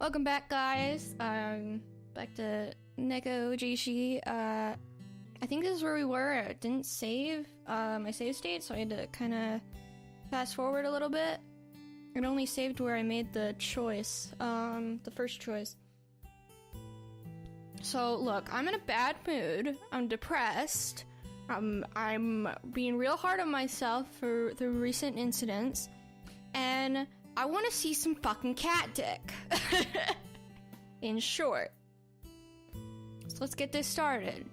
Welcome back, guys. Back to Nekojishi. I think this is where we were. I didn't save my save state, so I had to kind of fast forward a little bit. It only saved where I made the choice, the first choice. So, look, I'm in a bad mood. I'm depressed. I'm being real hard on myself for the recent incidents. And I want to see some fucking cat dick. In short. So let's get this started.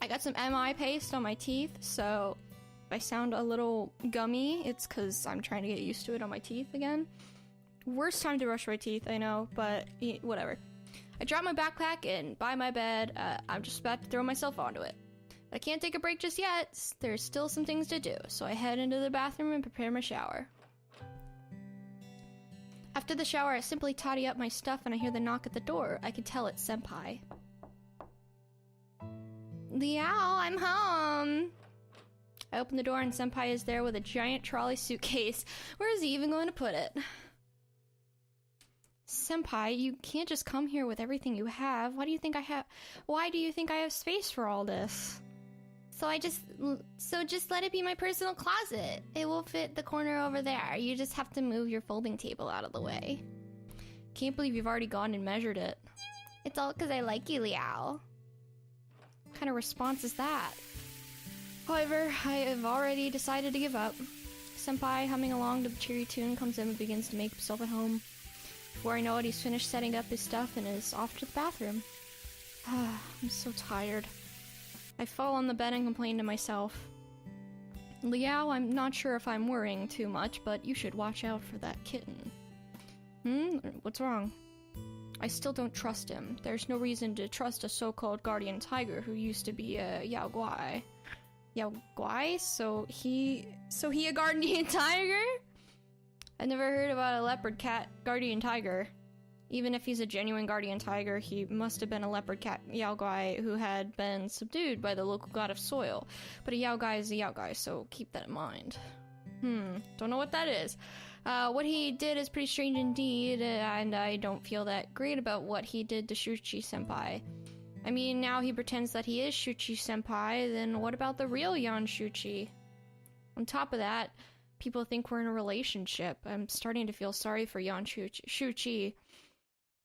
I got some MI paste on my teeth, so if I sound a little gummy, it's because I'm trying to get used to it on my teeth again. Worst time to brush my teeth, I know, but whatever. I dropped my backpack and by my bed. I'm just about to throw myself onto it. But I can't take a break just yet. There's still some things to do, so I head into the bathroom and prepare my shower. After the shower, I simply tidy up my stuff and I hear the knock at the door. I can tell it's Senpai. Liao, I'm home! I open the door and Senpai is there with a giant trolley suitcase. Where is he even going to put it? Senpai, you can't just come here with everything you have. Why do you think I have space for all this? So just let it be my personal closet. It will fit the corner over there. You just have to move your folding table out of the way. Can't believe you've already gone and measured it. It's all because I like you, Liao. What kind of response is that? However, I have already decided to give up. Senpai, humming along to the cheery tune, comes in and begins to make himself at home. Before I know it, he's finished setting up his stuff and is off to the bathroom. I'm so tired. I fall on the bed and complain to myself. Liao, I'm not sure if I'm worrying too much, but you should watch out for that kitten. What's wrong? I still don't trust him. There's no reason to trust a so-called guardian tiger who used to be a Yao Guai. Yao Guai? So he a guardian tiger? I never heard about a leopard cat guardian tiger. Even if he's a genuine guardian tiger, he must have been a leopard cat Yao Guai who had been subdued by the local god of soil. But a Yao Guai is a Yao Guai, so keep that in mind. Don't know what that is. What he did is pretty strange indeed, and I don't feel that great about what he did to Shuchi-senpai. I mean, now he pretends that he is Shuchi-senpai, then what about the real Yan Shuchi? On top of that, people think we're in a relationship. I'm starting to feel sorry for Yan Shuchi.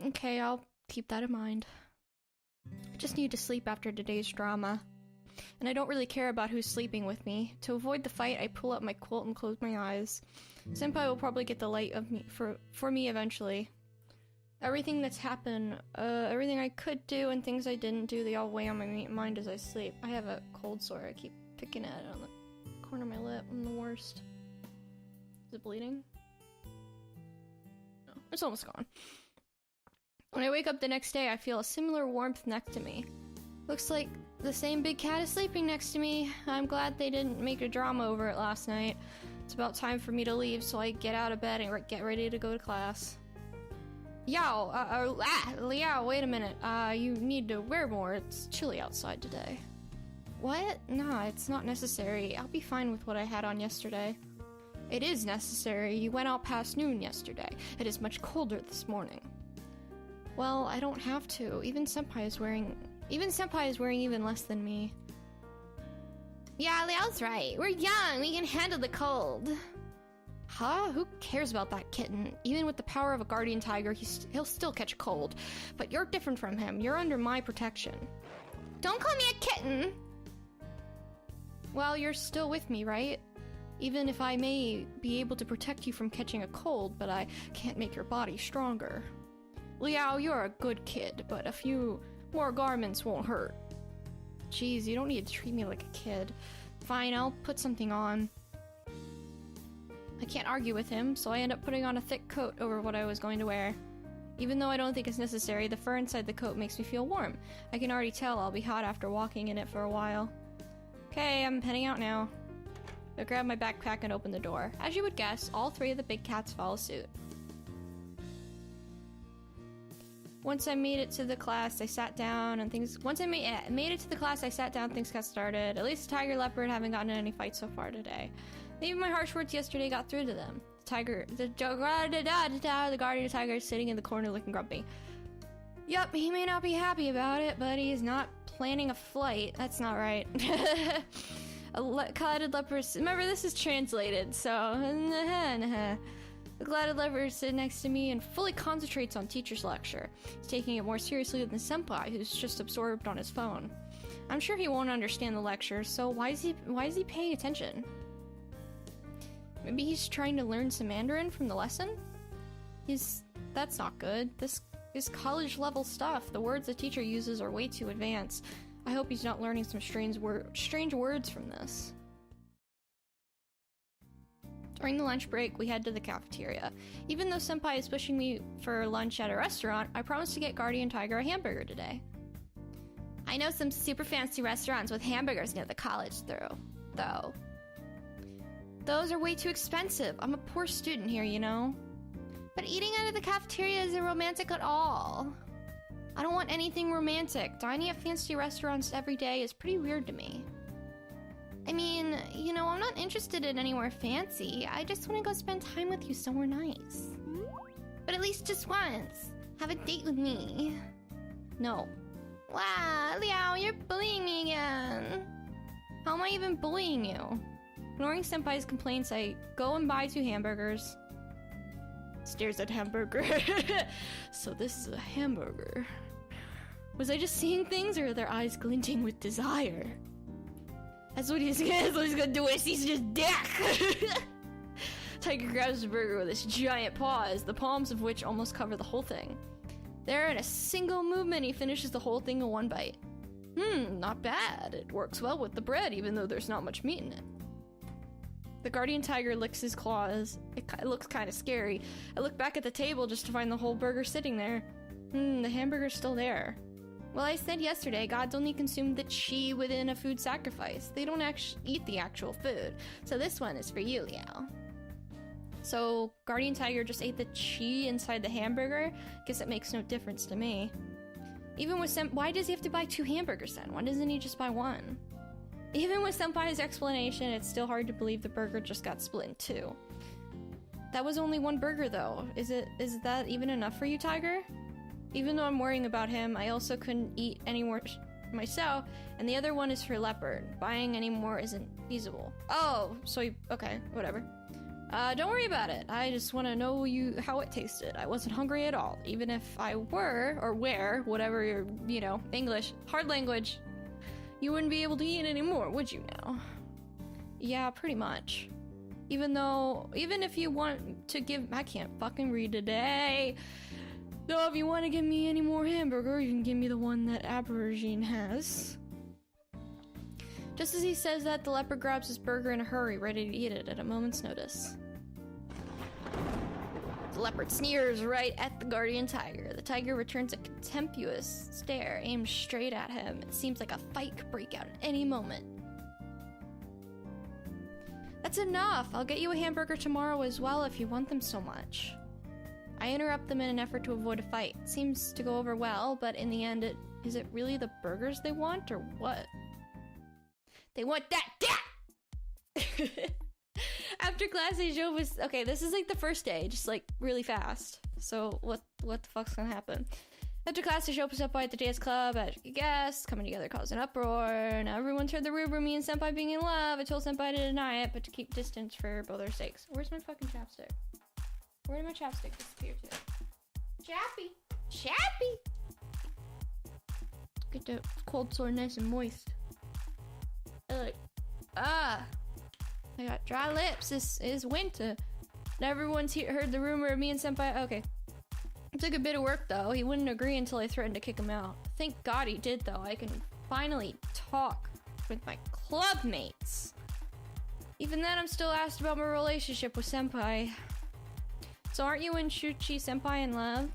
Okay, I'll keep that in mind. I just need to sleep after today's drama. And I don't really care about who's sleeping with me. To avoid the fight, I pull up my quilt and close my eyes. Senpai will probably get the light of me for me eventually. Everything that's happened, everything I could do and things I didn't do, they all weigh on my mind as I sleep. I have a cold sore. I keep picking at it on the corner of my lip. I'm the worst. Is it bleeding? No, it's almost gone. When I wake up the next day, I feel a similar warmth next to me. Looks like the same big cat is sleeping next to me. I'm glad they didn't make a drama over it last night. It's about time for me to leave, so I get out of bed and get ready to go to class. Liao, wait a minute. You need to wear more. It's chilly outside today. What? Nah, it's not necessary. I'll be fine with what I had on yesterday. It is necessary. You went out past noon yesterday. It is much colder this morning. Well, I don't have to. Even Senpai is wearing even less than me. Yeah, Liao's right. We're young. We can handle the cold. Huh? Who cares about that kitten? Even with the power of a guardian tiger, he'll still catch a cold. But you're different from him. You're under my protection. Don't call me a kitten! Well, you're still with me, right? Even if I may be able to protect you from catching a cold, but I can't make your body stronger. Liao, you're a good kid, but a few more garments won't hurt. Jeez, you don't need to treat me like a kid. Fine, I'll put something on. I can't argue with him, so I end up putting on a thick coat over what I was going to wear. Even though I don't think it's necessary, the fur inside the coat makes me feel warm. I can already tell I'll be hot after walking in it for a while. Okay, I'm heading out now. I grab my backpack and open the door. As you would guess, all three of the big cats follow suit. Once I made it to the class, I sat down and things got started. At least the tiger leopard haven't gotten in any fights so far today. Maybe my harsh words yesterday got through to them. The guardian tiger is sitting in the corner looking grumpy. Yup, he may not be happy about it, but he's not planning a flight. That's not right. Clouded leopard. Remember, this is translated, so. The clouded leopard sits next to me and fully concentrates on teacher's lecture. He's taking it more seriously than Senpai, who's just absorbed on his phone. I'm sure he won't understand the lecture, so why is he paying attention? Maybe he's trying to learn some Mandarin from the lesson? That's not good. This is college level stuff. The words the teacher uses are way too advanced. I hope he's not learning some strange words from this. During the lunch break, we head to the cafeteria. Even though Senpai is pushing me for lunch at a restaurant, I promised to get Guardian Tiger a hamburger today. I know some super fancy restaurants with hamburgers near the college though. Those are way too expensive. I'm a poor student here, you know? But eating out of the cafeteria isn't romantic at all. I don't want anything romantic. Dining at fancy restaurants every day is pretty weird to me. I mean, you know, I'm not interested in anywhere fancy. I just want to go spend time with you somewhere nice. But at least just once. Have a date with me. No. Wow, Liao, you're bullying me again. How am I even bullying you? Ignoring Senpai's complaints, I go and buy 2 hamburgers. Stares at hamburger. So this is a hamburger. Was I just seeing things, or are their eyes glinting with desire? That's what he's gonna do. Is he's just dick. Tiger grabs the burger with his giant paws, the palms of which almost cover the whole thing. There, in a single movement, he finishes the whole thing in one bite. Not bad. It works well with the bread, even though there's not much meat in it. The guardian tiger licks his claws. It looks kind of scary. I look back at the table just to find the whole burger sitting there. The hamburger's still there. Well, I said yesterday, gods only consume the chi within a food sacrifice. They don't actually eat the actual food. So this one is for you, Liao. So, Guardian Tiger just ate the chi inside the hamburger? Guess it makes no difference to me. Even with why does he have to buy 2 hamburgers then? Why doesn't he just buy 1? Even with Senpai's explanation, it's still hard to believe the burger just got split in 2. That was only 1 burger though. Is that even enough for you, Tiger? Even though I'm worrying about him, I also couldn't eat any more myself, and the other one is for Leopard. Buying any more isn't feasible. Oh, so okay, whatever. Don't worry about it. I just want to know how it tasted. I wasn't hungry at all. Even if I were, or were, whatever your, English, hard language, you wouldn't be able to eat anymore, would you now? Yeah, pretty much. Even if you want to give, I can't fucking read today. So if you want to give me any more hamburger, you can give me the one that Aubergine has. Just as he says that, the leopard grabs his burger in a hurry, ready to eat it at a moment's notice. The leopard sneers right at the guardian tiger. The tiger returns a contemptuous stare aimed straight at him. It seems like a fight could break out at any moment. That's enough! I'll get you a hamburger tomorrow as well if you want them so much. I interrupt them in an effort to avoid a fight. It seems to go over well, but in the end, is it really the burgers they want, or what? They want that! After class, they show us. Okay, this is like the first day, just like really fast. So what the fuck's gonna happen? After class, they show up Senpai at the dance club. As you guess, coming together caused an uproar. Now everyone's heard the rumor me and Senpai being in love. I told Senpai to deny it, but to keep distance for both our sakes. Where's my fucking chapstick? Where did my chapstick disappear to? Chappy! Chappy! Get the cold sore nice and moist. I got dry lips. This is winter. Everyone's heard the rumor of me and Senpai. Okay. It took a bit of work though. He wouldn't agree until I threatened to kick him out. Thank God he did though. I can finally talk with my club mates. Even then, I'm still asked about my relationship with Senpai. So aren't you and Shuchi Senpai in love?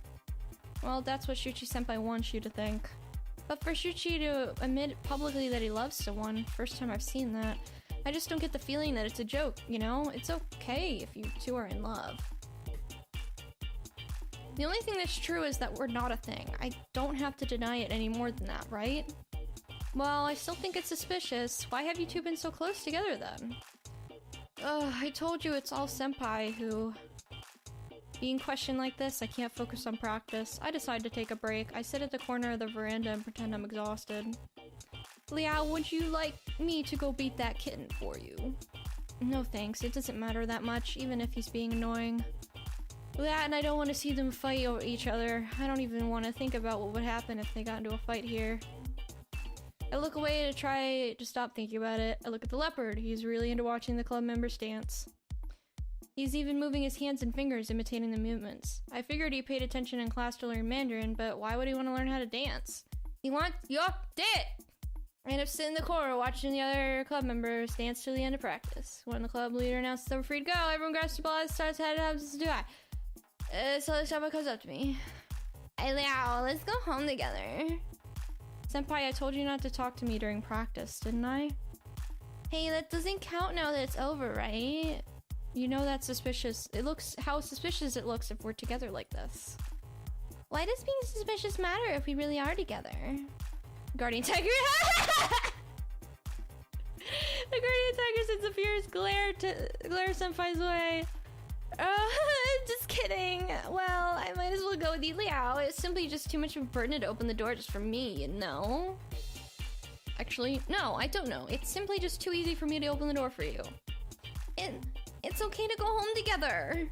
Well, that's what Shuchi Senpai wants you to think. But for Shuchi to admit publicly that he loves someone, first time I've seen that, I just don't get the feeling that it's a joke, you know? It's okay if you two are in love. The only thing that's true is that we're not a thing. I don't have to deny it any more than that, right? Well, I still think it's suspicious. Why have you two been so close together then? I told you it's all Senpai who Being questioned like this, I can't focus on practice. I decide to take a break. I sit at the corner of the veranda and pretend I'm exhausted. Liao, would you like me to go beat that kitten for you? No thanks, it doesn't matter that much, even if he's being annoying. That and I don't want to see them fight over each other. I don't even want to think about what would happen if they got into a fight here. I look away to try to stop thinking about it. I look at the leopard. He's really into watching the club members dance. He's even moving his hands and fingers, imitating the movements. I figured he paid attention in class to learn Mandarin, but why would he want to learn how to dance? He wants your dance! I end up sitting in the corner watching the other club members dance till the end of practice. When the club leader announces they were free to go, everyone grabs their ball and starts heading up to do I. So the Senpai comes up to me. Hey Liao, let's go home together. Senpai, I told you not to talk to me during practice, didn't I? Hey, that doesn't count now that it's over, right? You know that's suspicious. How suspicious it looks if we're together like this. Why does being suspicious matter if we really are together? Guardian Tiger. The Guardian Tiger sends a fierce glare Senpai's way. Just kidding. Well, I might as well go with you, Liao. It's simply just too much of a burden to open the door just for me, you know? Actually, no, I don't know. It's simply just too easy for me to open the door for you. It's okay to go home together.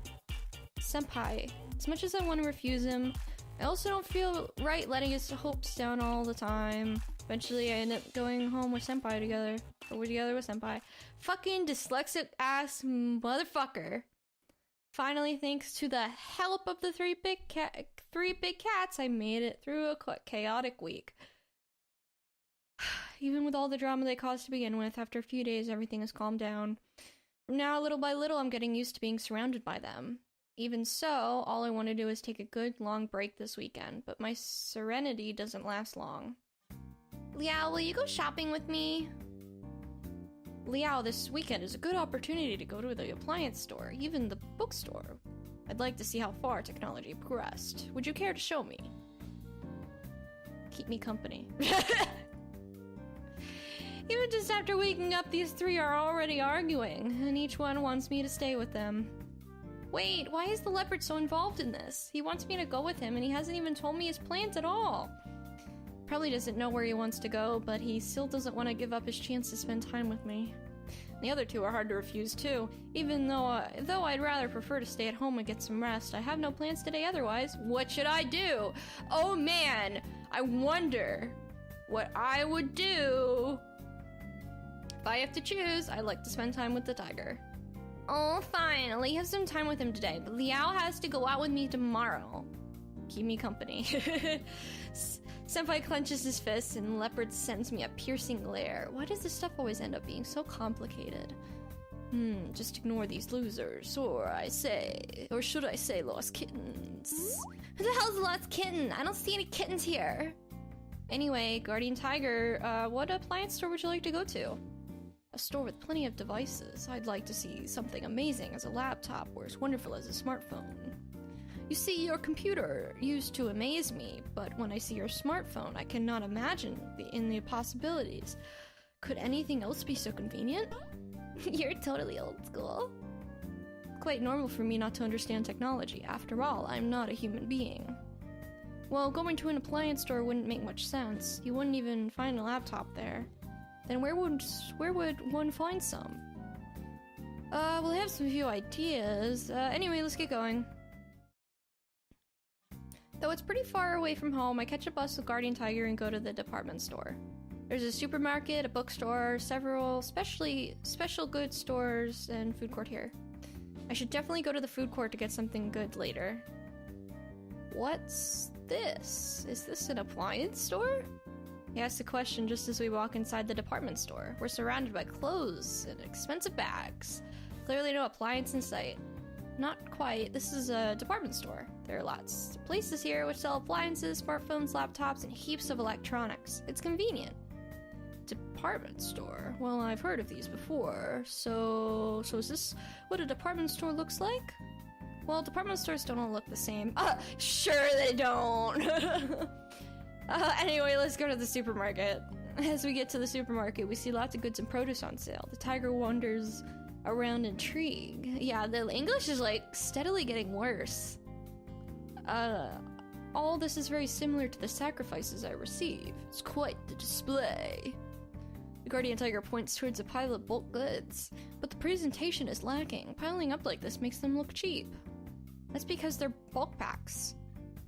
Senpai, as much as I want to refuse him, I also don't feel right letting his hopes down all the time. Eventually, I end up going home with Senpai together. Or we're together with Senpai. Fucking dyslexic ass motherfucker. Finally, thanks to the help of the three big cats, I made it through a chaotic week. Even with all the drama they caused to begin with, after a few days, everything has calmed down. From now, little by little, I'm getting used to being surrounded by them. Even so, all I want to do is take a good, long break this weekend, but my serenity doesn't last long. Liao, will you go shopping with me? Liao, this weekend is a good opportunity to go to the appliance store, even the bookstore. I'd like to see how far technology progressed. Would you care to show me? Keep me company. Even just after waking up, these three are already arguing, and each one wants me to stay with them. Wait, why is the leopard so involved in this? He wants me to go with him, and he hasn't even told me his plans at all. Probably doesn't know where he wants to go, but he still doesn't want to give up his chance to spend time with me. The other two are hard to refuse too, even though I'd rather prefer to stay at home and get some rest. I have no plans today otherwise. What should I do? Oh man, I wonder what I would do. If I have to choose, I'd like to spend time with the tiger. Oh, fine, I'll have some time with him today, but Liao has to go out with me tomorrow. Keep me company. Senpai clenches his fists and Leopard sends me a piercing glare. Why does this stuff always end up being so complicated? Just ignore these losers, or should I say lost kittens? Who the hell's a lost kitten? I don't see any kittens here. Anyway, Guardian Tiger, what appliance store would you like to go to? A store with plenty of devices. I'd like to see something amazing as a laptop or as wonderful as a smartphone. You see, your computer used to amaze me, but when I see your smartphone, I cannot imagine the possibilities. Could anything else be so convenient? You're totally old school. Quite normal for me not to understand technology. After all, I'm not a human being. Well, going to an appliance store wouldn't make much sense. You wouldn't even find a laptop there. Then where would one find some? We'll have some few ideas. Anyway, let's get going. Though it's pretty far away from home, I catch a bus with Guardian Tiger and go to the department store. There's a supermarket, a bookstore, several special goods stores, and food court here. I should definitely go to the food court to get something good later. What's this? Is this an appliance store? He asks the question just as we walk inside the department store. We're surrounded by clothes and expensive bags. Clearly no appliance in sight. Not quite. This is a department store. There are lots of places here which sell appliances, smartphones, laptops, and heaps of electronics. It's convenient. Department store? Well, I've heard of these before. So is this what a department store looks like? Well, department stores don't all look the same. Sure they don't! Anyway, let's go to the supermarket. As we get to the supermarket, we see lots of goods and produce on sale. The tiger wanders around intrigued. Yeah, the English is like steadily getting worse. All this is very similar to the sacrifices I receive. It's quite the display. The guardian tiger points towards a pile of bulk goods, but the presentation is lacking. Piling up like this makes them look cheap. That's because they're bulk packs.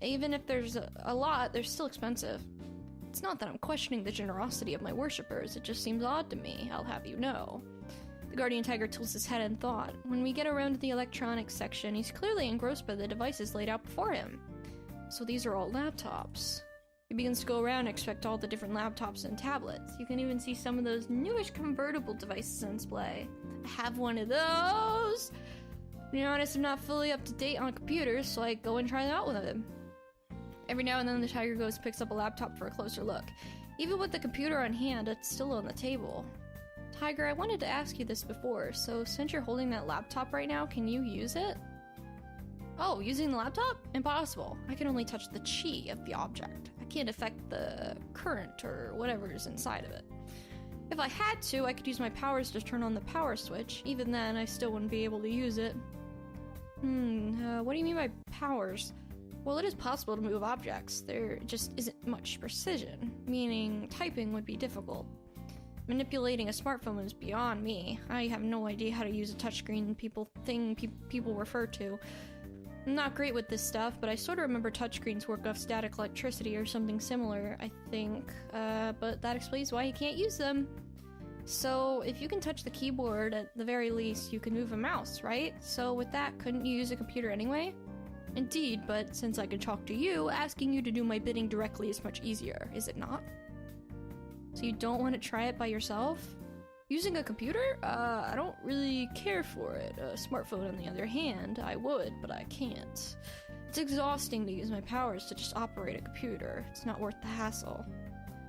Even if there's a lot, they're still expensive. It's not that I'm questioning the generosity of my worshippers, it just seems odd to me, I'll have you know. The guardian tiger tilts his head in thought. When we get around to the electronics section, he's clearly engrossed by the devices laid out before him. So these are all laptops. He begins to go around and inspect all the different laptops and tablets. You can even see some of those newish convertible devices on display. I have one of those! To be honest, I'm not fully up to date on computers, so I go and try them out with him. Every now and then the tiger goes and picks up a laptop for a closer look. Even with the computer on hand, it's still on the table. Tiger, I wanted to ask you this before, so since you're holding that laptop right now, can you use it? Oh, using the laptop? Impossible. I can only touch the chi of the object. I can't affect the current or whatever is inside of it. If I had to, I could use my powers to turn on the power switch. Even then, I still wouldn't be able to use it. What do you mean by powers? Well, it is possible to move objects. There just isn't much precision, meaning typing would be difficult. Manipulating a smartphone is beyond me. I have no idea how to use a touchscreen people refer to. I'm not great with this stuff, but I sort of remember touchscreens work off static electricity or something similar, I think. But that explains why you can't use them. So, if you can touch the keyboard, at the very least, you can move a mouse, right? So with that, couldn't you use a computer anyway? Indeed, but since I can talk to you, asking you to do my bidding directly is much easier, is it not? So you don't want to try it by yourself? Using a computer? I don't really care for it. A smartphone, on the other hand, I would, but I can't. It's exhausting to use my powers to just operate a computer. It's not worth the hassle.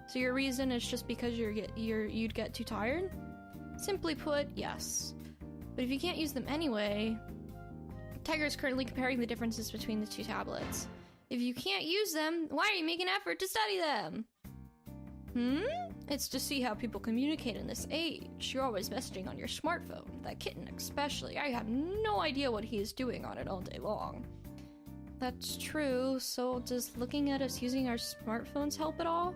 So your reason is just because you'd get too tired? Simply put, yes. But if you can't use them anyway... Tiger is currently comparing the differences between the two tablets. If you can't use them, why are you making an effort to study them? It's to see how people communicate in this age. You're always messaging on your smartphone. That kitten especially. I have no idea what he is doing on it all day long. That's true. So does looking at us using our smartphones help at all?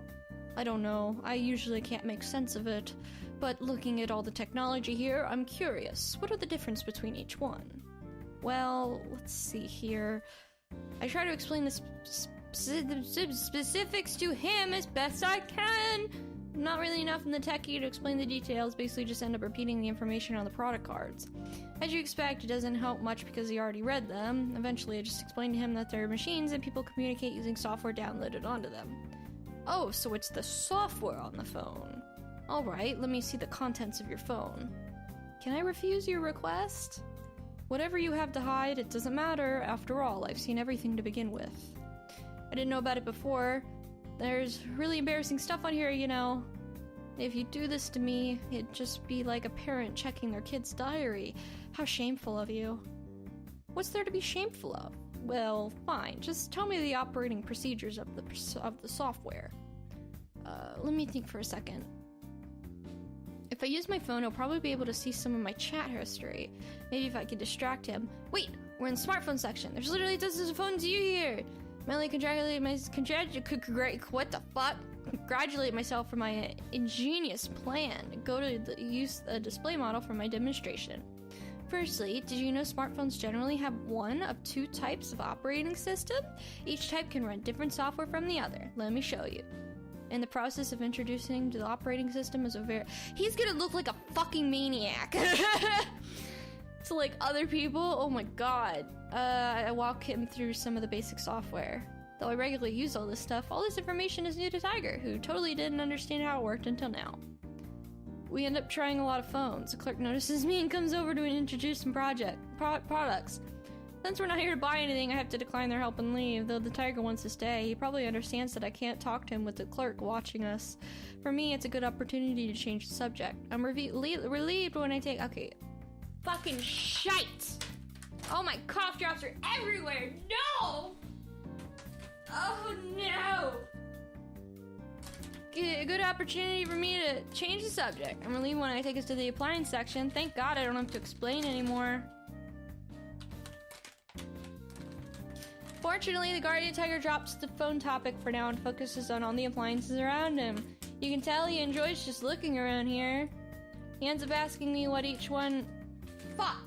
I don't know. I usually can't make sense of it. But looking at all the technology here, I'm curious. What are the differences between each one? Well, let's see here. I try to explain the specifics to him as best I can. I'm not really enough in the techie to explain the details, basically just end up repeating the information on the product cards. As you expect, it doesn't help much because he already read them. Eventually, I just explained to him that they're machines and people communicate using software downloaded onto them. Oh, so it's the software on the phone. Alright, let me see the contents of your phone. Can I refuse your request? Whatever you have to hide, it doesn't matter. After all, I've seen everything to begin with. I didn't know about it before. There's really embarrassing stuff on here, you know. If you do this to me, it'd just be like a parent checking their kid's diary. How shameful of you. What's there to be shameful of? Well, fine. Just tell me the operating procedures of the software. Let me think for a second. If I use my phone, I'll probably be able to see some of my chat history. Maybe if I could distract him. Wait, we're in the smartphone section. There's literally dozens of phones you here. Congratulate myself for my ingenious plan. Go to use the display model for my demonstration. Firstly, did you know smartphones generally have one of two types of operating system? Each type can run different software from the other. Let me show you. In the process of introducing to the operating system is he's gonna look like a fucking maniac. To like other people, oh my god. I walk him through some of the basic software. Though I regularly use all this stuff, all this information is new to Tiger, who totally didn't understand how it worked until now. We end up trying a lot of phones. The clerk notices me and comes over to introduce some products. Since we're not here to buy anything, I have to decline their help and leave. Though the tiger wants to stay, he probably understands that I can't talk to him with the clerk watching us. For me, it's a good opportunity to change the subject. I'm relieved when I take... Okay. Fucking shite! Oh, my cough drops are everywhere! No! Oh, no! A good opportunity for me to change the subject. I'm relieved when I take us to the appliance section. Thank God I don't have to explain anymore. Fortunately, the guardian tiger drops the phone topic for now and focuses on all the appliances around him. You can tell he enjoys just looking around here. He ends up asking me what each one... Fuck!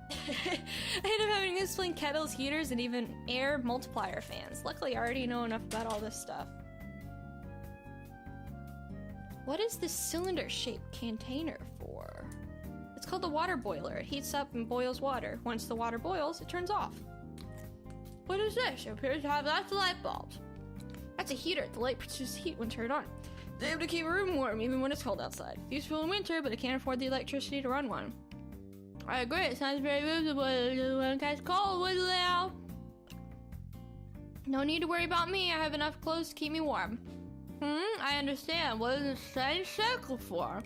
I end up having to explain kettles, heaters, and even air multiplier fans. Luckily, I already know enough about all this stuff. What is this cylinder-shaped container for? It's called the water boiler. It heats up and boils water. Once the water boils, it turns off. What is this? It appears to have lots of light bulbs. That's a heater. The light produces heat when turned on. It's able to keep a room warm even when it's cold outside. Useful in winter, but it can't afford the electricity to run one. I agree. It sounds very visible when it gets cold, whistle out. No need to worry about me. I have enough clothes to keep me warm. I understand. What is this strange circle for?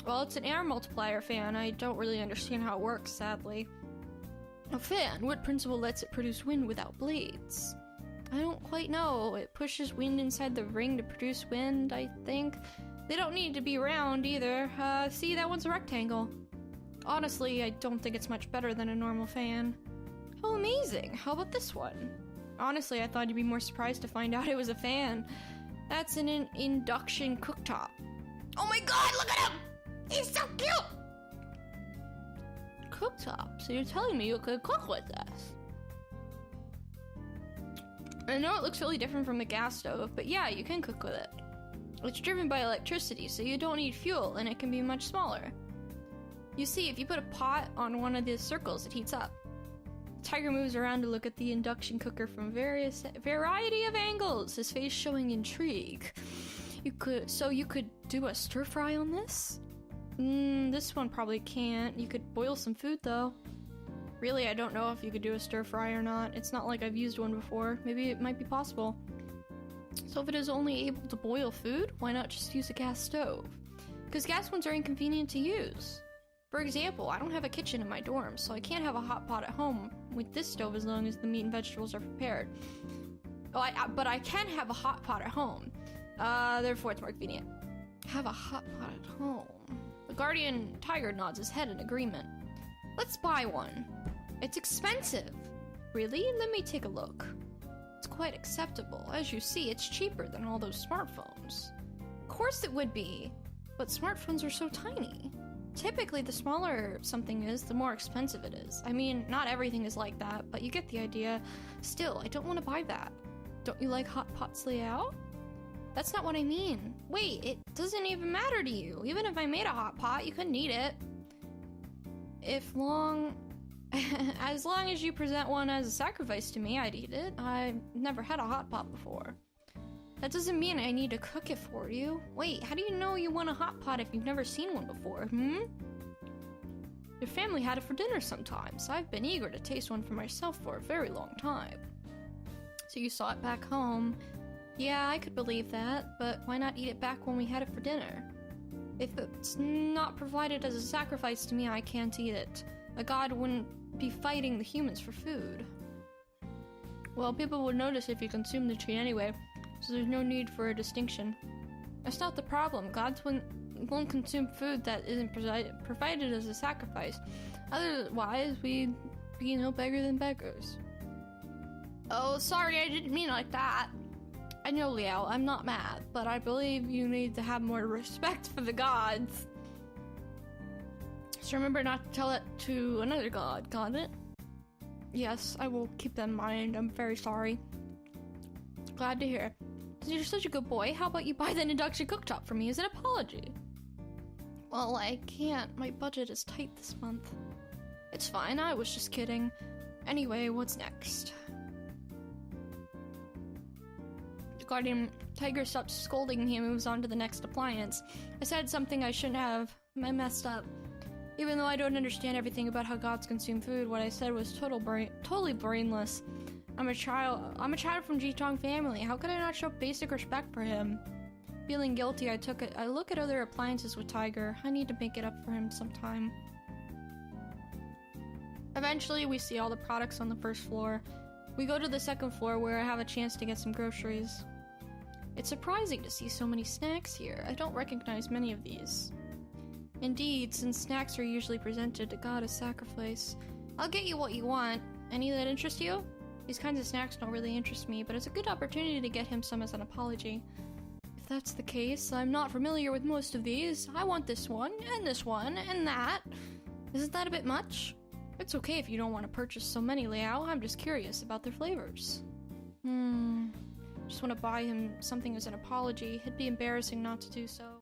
Well, it's an air multiplier fan. I don't really understand how it works, sadly. A fan? What principle lets it produce wind without blades? I don't quite know. It pushes wind inside the ring to produce wind, I think. They don't need to be round either. See, that one's a rectangle. Honestly, I don't think it's much better than a normal fan. Oh, amazing. How about this one? Honestly, I thought you'd be more surprised to find out it was a fan. That's an induction cooktop. Oh my god, look at him! He's so cute! Cooktop? So you're telling me you could cook with this? I know it looks really different from a gas stove, but yeah, you can cook with it. It's driven by electricity, so you don't need fuel, and it can be much smaller. You see, if you put a pot on one of these circles, it heats up. The tiger moves around to look at the induction cooker from variety of angles, his face showing intrigue. You could do a stir fry on this? This one probably can't. You could boil some food though. Really, I don't know if you could do a stir fry or not. It's not like I've used one before. Maybe it might be possible. So if it is only able to boil food, why not just use a gas stove? Because gas ones are inconvenient to use. For example, I don't have a kitchen in my dorm, so I can't have a hot pot at home with this stove as long as the meat and vegetables are prepared. But I can have a hot pot at home. Therefore it's more convenient. Have a hot pot at home. The guardian tiger nods his head in agreement. Let's buy one. It's expensive. Really? Let me take a look. It's quite acceptable. As you see, it's cheaper than all those smartphones. Of course it would be, but smartphones are so tiny. Typically, the smaller something is, the more expensive it is. I mean, not everything is like that, but you get the idea. Still, I don't want to buy that. Don't you like hot pots layout? That's not what I mean. Wait, it doesn't even matter to you. Even if I made a hot pot, you couldn't eat it. As long as you present one as a sacrifice to me, I'd eat it. I've never had a hot pot before. That doesn't mean I need to cook it for you. Wait, how do you know you want a hot pot if you've never seen one before, Your family had it for dinner sometimes. I've been eager to taste one for myself for a very long time. So you saw it back home. Yeah, I could believe that, but why not eat it back when we had it for dinner? If it's not provided as a sacrifice to me, I can't eat it. A god wouldn't be fighting the humans for food. Well, people would notice if you consume the tree anyway, so there's no need for a distinction. That's not the problem. Gods won't consume food that isn't provided as a sacrifice. Otherwise, we'd be no beggar than beggars. Oh, sorry, I didn't mean it like that. I know, Liao, I'm not mad, but I believe you need to have more respect for the gods. So remember not to tell it to another god, got it? Yes, I will keep that in mind. I'm very sorry. Glad to hear. You're such a good boy. How about you buy that induction cooktop for me as an apology? Well, I can't. My budget is tight this month. It's fine. I was just kidding. Anyway, what's next? The guardian tiger stops scolding me and moves on to the next appliance. I said something I shouldn't have. I messed up. Even though I don't understand everything about how gods consume food, what I said was totally brainless. I'm a child from Jitong family. How could I not show basic respect for him? Feeling guilty, I look at other appliances with Tiger. I need to make it up for him sometime. Eventually, we see all the products on the first floor. We go to the second floor where I have a chance to get some groceries. It's surprising to see so many snacks here. I don't recognize many of these. Indeed, since snacks are usually presented to God as sacrifice, I'll get you what you want. Any that interest you? These kinds of snacks don't really interest me, but it's a good opportunity to get him some as an apology. If that's the case, I'm not familiar with most of these. I want this one, and that. Isn't that a bit much? It's okay if you don't want to purchase so many, Liao. I'm just curious about their flavors. Just want to buy him something as an apology. It'd be embarrassing not to do so.